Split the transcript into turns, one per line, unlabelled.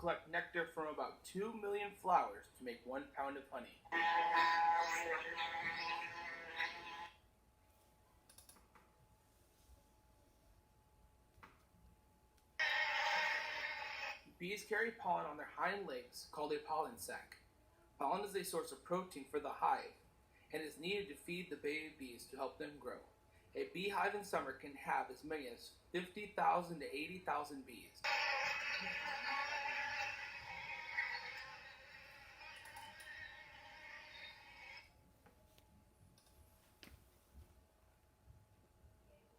collect nectar from about 2 million flowers to make 1 pound of honey. Bees carry pollen on their hind legs, called a pollen sac. Pollen is a source of protein for the hive and is needed to feed the baby bees to help them grow. A beehive in summer can have as many as 50,000 to 80,000 bees.